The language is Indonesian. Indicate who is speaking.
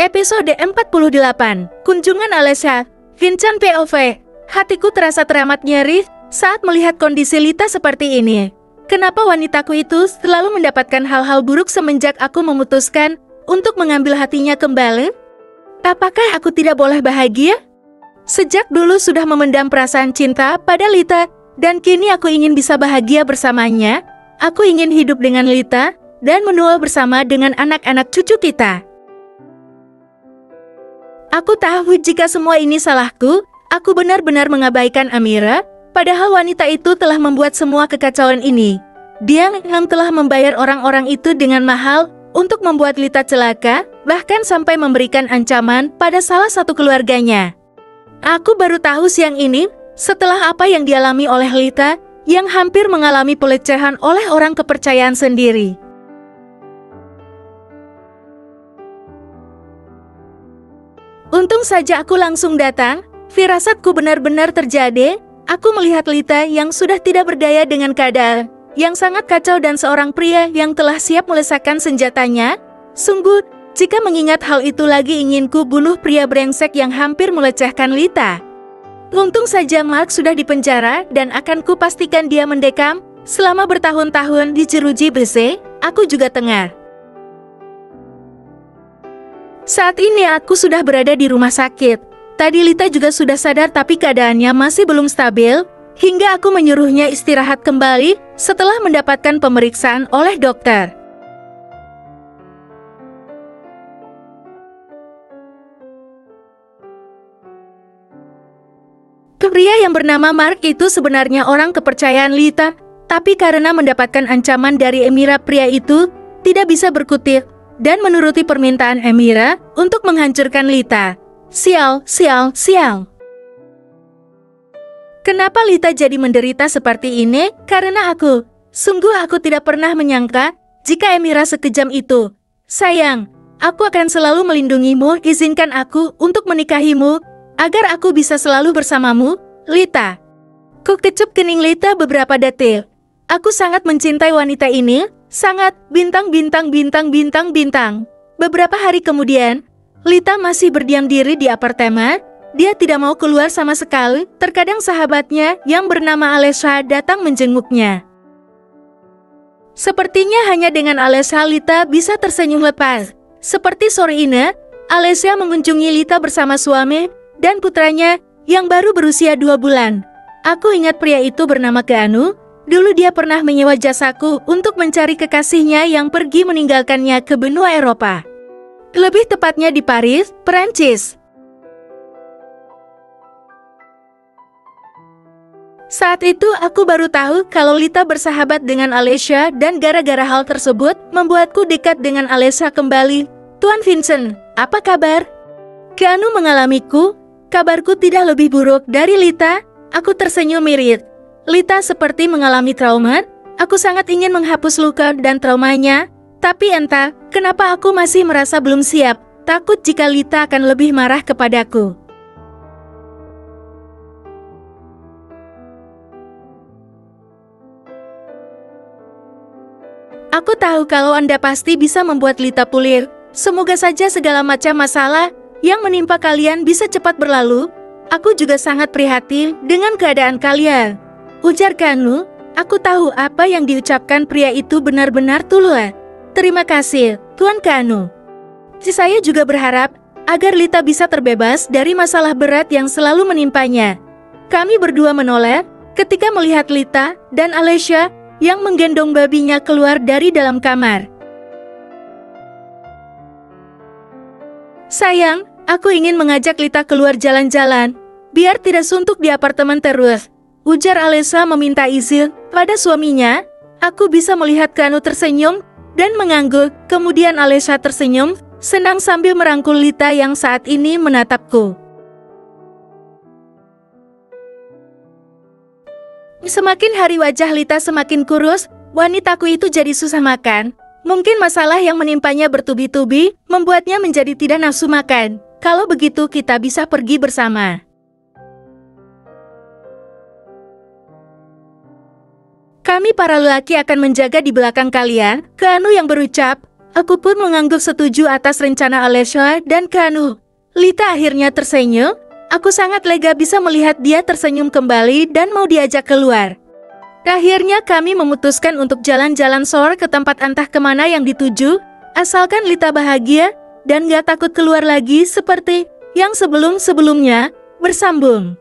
Speaker 1: Episode 48, Kunjungan Alesha, Vincent POV. Hatiku terasa teramat nyeri saat melihat kondisi Lita seperti ini. Kenapa wanitaku itu selalu mendapatkan hal-hal buruk semenjak aku memutuskan untuk mengambil hatinya kembali? Apakah aku tidak boleh bahagia? Sejak dulu sudah memendam perasaan cinta pada Lita, dan kini aku ingin bisa bahagia bersamanya. Aku ingin hidup dengan Lita dan menua bersama dengan anak-anak cucu kita. Aku tahu jika semua ini salahku, aku benar-benar mengabaikan Amira, padahal wanita itu telah membuat semua kekacauan ini. Dia yang telah membayar orang-orang itu dengan mahal untuk membuat Lita celaka, bahkan sampai memberikan ancaman pada salah satu keluarganya. Aku baru tahu siang ini, setelah apa yang dialami oleh Lita, yang hampir mengalami pelecehan oleh orang kepercayaan sendiri. Untung saja aku langsung datang, firasatku benar-benar terjadi. Aku melihat Lita yang sudah tidak berdaya dengan keadaan, yang sangat kacau dan seorang pria yang telah siap melesakan senjatanya. Sungguh, jika mengingat hal itu lagi inginku bunuh pria brengsek yang hampir melecehkan Lita. Untung saja Mark sudah dipenjara dan akan kupastikan dia mendekam selama bertahun-tahun di jeruji besi. Aku juga tengah. Saat ini aku sudah berada di rumah sakit. Tadi Lita juga sudah sadar tapi keadaannya masih belum stabil, hingga aku menyuruhnya istirahat kembali setelah mendapatkan pemeriksaan oleh dokter. Pria yang bernama Mark itu sebenarnya orang kepercayaan Lita, tapi karena mendapatkan ancaman dari Amira, pria itu tidak bisa berkutik dan menuruti permintaan Amira untuk menghancurkan Lita. Sial, sial, sial. Kenapa Lita jadi menderita seperti ini? Karena aku. Sungguh aku tidak pernah menyangka jika Amira sekejam itu. Sayang, aku akan selalu melindungimu. Izinkan aku untuk menikahimu agar aku bisa selalu bersamamu, Lita. Ku kecup kening Lita beberapa detik. Aku sangat mencintai wanita ini. Sangat, bintang. Beberapa hari kemudian, Lita masih berdiam diri di apartemen. Dia tidak mau keluar sama sekali. Terkadang sahabatnya yang bernama Alesha datang menjenguknya. Sepertinya hanya dengan Alesha Lita bisa tersenyum lepas. Seperti sore ini, Alesha mengunjungi Lita bersama suami dan putranya yang baru berusia 2 bulan. Aku ingat pria itu bernama Keanu. Dulu dia pernah menyewa jasaku untuk mencari kekasihnya yang pergi meninggalkannya ke benua Eropa. Lebih tepatnya di Paris, Perancis. Saat itu aku baru tahu kalau Lita bersahabat dengan Alesha dan gara-gara hal tersebut membuatku dekat dengan Alesha kembali. Tuan Vincent, apa kabar? Keanu mengalamiku, kabarku tidak lebih buruk dari Lita. Aku tersenyum mirit. Lita seperti mengalami trauma. Aku sangat ingin menghapus luka dan traumanya, tapi entah kenapa aku masih merasa belum siap. Takut jika Lita akan lebih marah kepadaku. Aku tahu kalau Anda pasti bisa membuat Lita pulih. Semoga saja segala macam masalah yang menimpa kalian bisa cepat berlalu. Aku juga sangat prihatin dengan keadaan kalian, ujar Keanu. Aku tahu apa yang diucapkan pria itu benar-benar tulus. Terima kasih, Tuan Keanu. Saya juga berharap agar Lita bisa terbebas dari masalah berat yang selalu menimpanya. Kami berdua menoleh ketika melihat Lita dan Alesha yang menggendong babinya keluar dari dalam kamar. Sayang, aku ingin mengajak Lita keluar jalan-jalan, biar tidak suntuk di apartemen terus, ujar Alesha meminta izin pada suaminya. Aku bisa melihat Keanu tersenyum dan mengangguk. Kemudian Alesha tersenyum, senang sambil merangkul Lita yang saat ini menatapku. Semakin hari wajah Lita semakin kurus, wanitaku itu jadi susah makan. Mungkin masalah yang menimpanya bertubi-tubi membuatnya menjadi tidak nafsu makan. Kalau begitu kita bisa pergi bersama. Kami para lelaki akan menjaga di belakang kalian, Keanu yang berucap. Aku pun mengangguk setuju atas rencana Alesha dan Kanu. Lita akhirnya tersenyum. Aku sangat lega bisa melihat dia tersenyum kembali dan mau diajak keluar. Akhirnya kami memutuskan untuk jalan-jalan sore ke tempat entah kemana yang dituju, asalkan Lita bahagia dan gak takut keluar lagi seperti yang sebelum-sebelumnya. Bersambung.